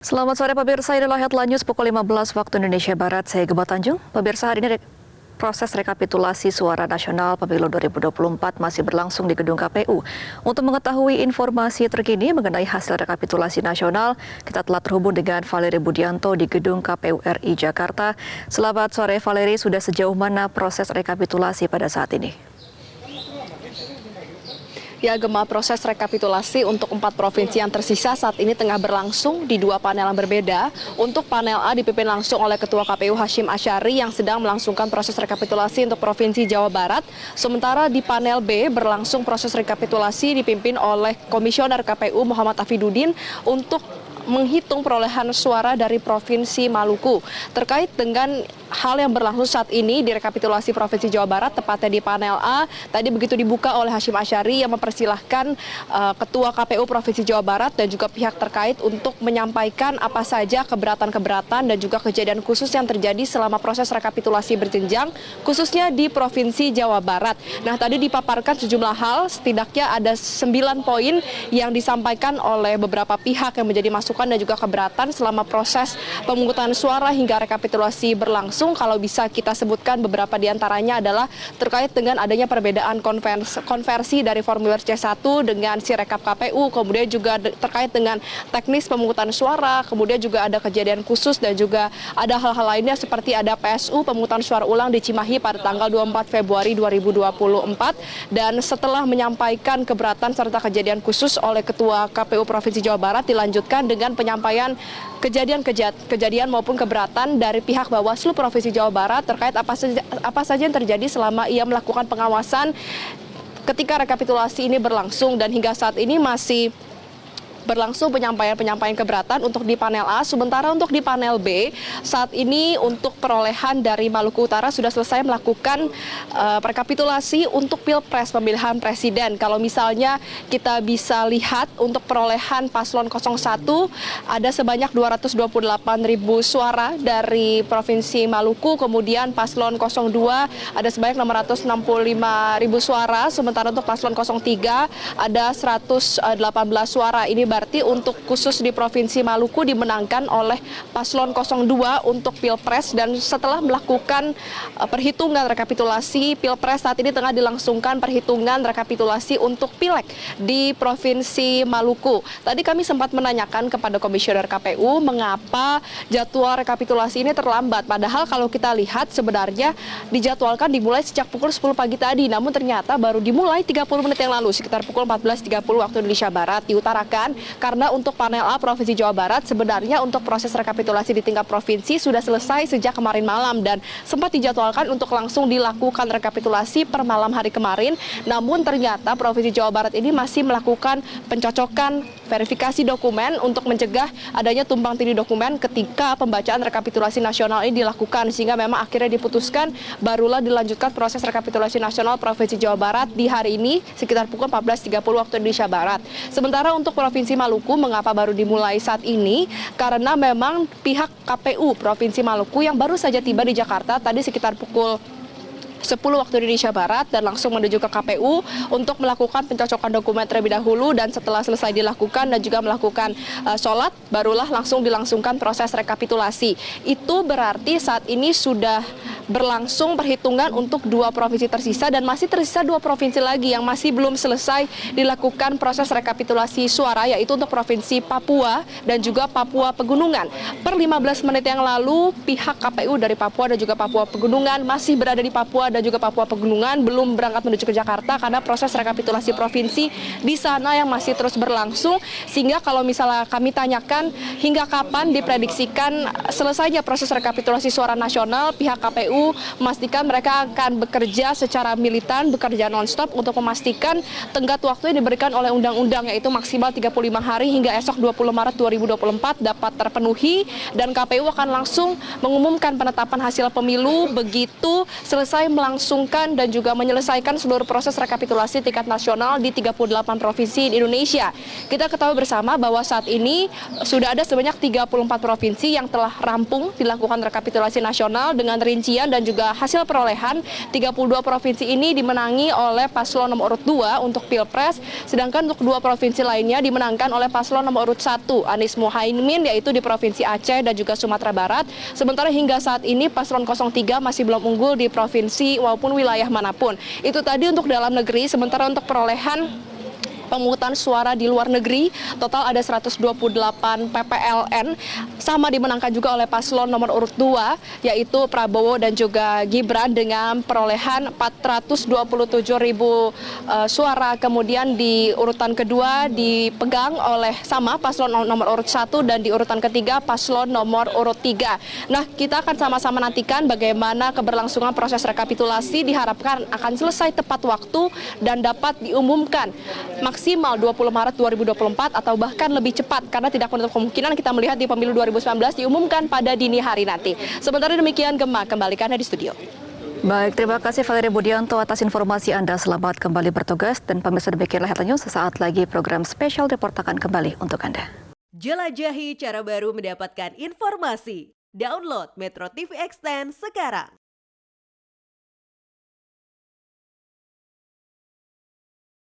Selamat sore pemirsa, inilah headline news pukul 15 waktu Indonesia Barat. Saya Geba Tanjung. Pemirsa, hari ini proses rekapitulasi suara nasional pemilu 2024 masih berlangsung di gedung KPU. Untuk mengetahui informasi terkini mengenai hasil rekapitulasi nasional, kita telah terhubung dengan Valeri Budianto di gedung KPU RI Jakarta. Selamat sore Valeri, sudah sejauh mana proses rekapitulasi pada saat ini? Ya, Gema, proses rekapitulasi untuk 4 provinsi yang tersisa saat ini tengah berlangsung di 2 panel yang berbeda. Untuk panel A dipimpin langsung oleh Ketua KPU Hashim Asyari yang sedang melangsungkan proses rekapitulasi untuk Provinsi Jawa Barat. Sementara di panel B berlangsung proses rekapitulasi dipimpin oleh Komisioner KPU Muhammad Afiduddin untuk menghitung perolehan suara dari Provinsi Maluku. Terkait dengan hal yang berlangsung saat ini di rekapitulasi Provinsi Jawa Barat, tepatnya di panel A, tadi begitu dibuka oleh Hashim Asyari yang mempersilahkan Ketua KPU Provinsi Jawa Barat dan juga pihak terkait untuk menyampaikan apa saja keberatan-keberatan dan juga kejadian khusus yang terjadi selama proses rekapitulasi berjenjang, khususnya di Provinsi Jawa Barat. Nah, tadi dipaparkan sejumlah hal, setidaknya ada 9 poin yang disampaikan oleh beberapa pihak yang menjadi masukan dan juga keberatan selama proses pemungutan suara hingga rekapitulasi berlangsung. Kalau bisa kita sebutkan beberapa diantaranya adalah terkait dengan adanya perbedaan konversi dari formulir C1 dengan Sirekap KPU, kemudian juga terkait dengan teknis pemungutan suara, kemudian juga ada kejadian khusus dan juga ada hal-hal lainnya seperti ada PSU pemungutan suara ulang di Cimahi pada tanggal 24 Februari 2024 dan setelah menyampaikan keberatan serta kejadian khusus oleh Ketua KPU Provinsi Jawa Barat dilanjutkan dengan penyampaian kejadian maupun keberatan dari pihak Bawaslu Provinsi Jawa Barat terkait apa saja yang terjadi selama ia melakukan pengawasan ketika rekapitulasi ini berlangsung, dan hingga saat ini masih berlangsung penyampaian keberatan untuk di panel A. Sementara untuk di panel B, saat ini untuk perolehan dari Maluku Utara sudah selesai melakukan rekapitulasi untuk Pilpres pemilihan presiden. Kalau misalnya kita bisa lihat untuk perolehan paslon 01 ada sebanyak 228.000 suara dari Provinsi Maluku, kemudian paslon 02 ada sebanyak 665.000 suara, sementara untuk paslon 03 ada 118 suara. Ini berarti untuk khusus di Provinsi Maluku dimenangkan oleh paslon 02 untuk Pilpres, dan setelah melakukan perhitungan rekapitulasi Pilpres saat ini tengah dilangsungkan perhitungan rekapitulasi untuk Pileg di Provinsi Maluku. Tadi kami sempat menanyakan kepada Komisioner KPU mengapa jadwal rekapitulasi ini terlambat, padahal kalau kita lihat sebenarnya dijadwalkan dimulai sejak pukul 10 pagi tadi, namun ternyata baru dimulai 30 menit yang lalu sekitar pukul 14.30 waktu Indonesia Barat. Diutarakan karena untuk panel A Provinsi Jawa Barat sebenarnya untuk proses rekapitulasi di tingkat provinsi sudah selesai sejak kemarin malam dan sempat dijadwalkan untuk langsung dilakukan rekapitulasi per malam hari kemarin. Namun ternyata Provinsi Jawa Barat ini masih melakukan pencocokan verifikasi dokumen untuk mencegah adanya tumpang tindih dokumen ketika pembacaan rekapitulasi nasional ini dilakukan, sehingga memang akhirnya diputuskan barulah dilanjutkan proses rekapitulasi nasional Provinsi Jawa Barat di hari ini sekitar pukul 14.30 waktu Indonesia Barat. Sementara untuk Provinsi Maluku, mengapa baru dimulai saat ini? Karena memang pihak KPU Provinsi Maluku yang baru saja tiba di Jakarta tadi sekitar pukul 10 waktu Indonesia Barat dan langsung menuju ke KPU untuk melakukan pencocokan dokumen terlebih dahulu, dan setelah selesai dilakukan dan juga melakukan sholat barulah langsung dilangsungkan proses rekapitulasi. Itu berarti saat ini sudah berlangsung perhitungan untuk 2 provinsi tersisa dan masih tersisa 2 provinsi lagi yang masih belum selesai dilakukan proses rekapitulasi suara, yaitu untuk Provinsi Papua dan juga Papua Pegunungan. Per 15 menit yang lalu pihak KPU dari Papua dan juga Papua Pegunungan masih berada di Papua dan juga Papua Pegunungan, belum berangkat menuju ke Jakarta karena proses rekapitulasi provinsi di sana yang masih terus berlangsung. Sehingga kalau misalnya kami tanyakan hingga kapan diprediksikan selesainya proses rekapitulasi suara nasional, pihak KPU memastikan mereka akan bekerja secara militan, bekerja non-stop untuk memastikan tenggat waktu yang diberikan oleh undang-undang, yaitu maksimal 35 hari hingga esok 20 Maret 2024 dapat terpenuhi, dan KPU akan langsung mengumumkan penetapan hasil pemilu begitu selesai melangsungkan dan juga menyelesaikan seluruh proses rekapitulasi tingkat nasional di 38 provinsi di Indonesia. Kita ketahui bersama bahwa saat ini sudah ada sebanyak 34 provinsi yang telah rampung dilakukan rekapitulasi nasional dengan rincian dan juga hasil perolehan 32 provinsi ini dimenangi oleh paslon nomor urut 2 untuk Pilpres, sedangkan untuk 2 provinsi lainnya dimenangkan oleh paslon nomor urut 1 Anies Mohaimin, yaitu di Provinsi Aceh dan juga Sumatera Barat. Sementara hingga saat ini paslon 03 masih belum unggul di provinsi maupun wilayah manapun. Itu tadi untuk dalam negeri, sementara untuk perolehan pemungutan suara di luar negeri total ada 128 PPLN, sama dimenangkan juga oleh paslon nomor urut 2 yaitu Prabowo dan juga Gibran dengan perolehan 427.000 suara. Kemudian di urutan kedua dipegang oleh sama paslon nomor urut 1 dan di urutan ketiga paslon nomor urut 3. Nah, kita akan sama-sama nantikan bagaimana keberlangsungan proses rekapitulasi, diharapkan akan selesai tepat waktu dan dapat diumumkan maksimal 20 Maret 2024 atau bahkan lebih cepat, karena tidak menutup kemungkinan kita melihat di pemilu 2019 diumumkan pada dini hari nanti. Sementara demikian, Gemma, kembalikan di studio. Baik, terima kasih Valeria Budianto atas informasi Anda. Selamat kembali bertugas dan pemirsa, demikianlah Headline News. Sesaat lagi program spesial report akan kembali untuk Anda. Jelajahi cara baru mendapatkan informasi. Download Metro TV Extend sekarang.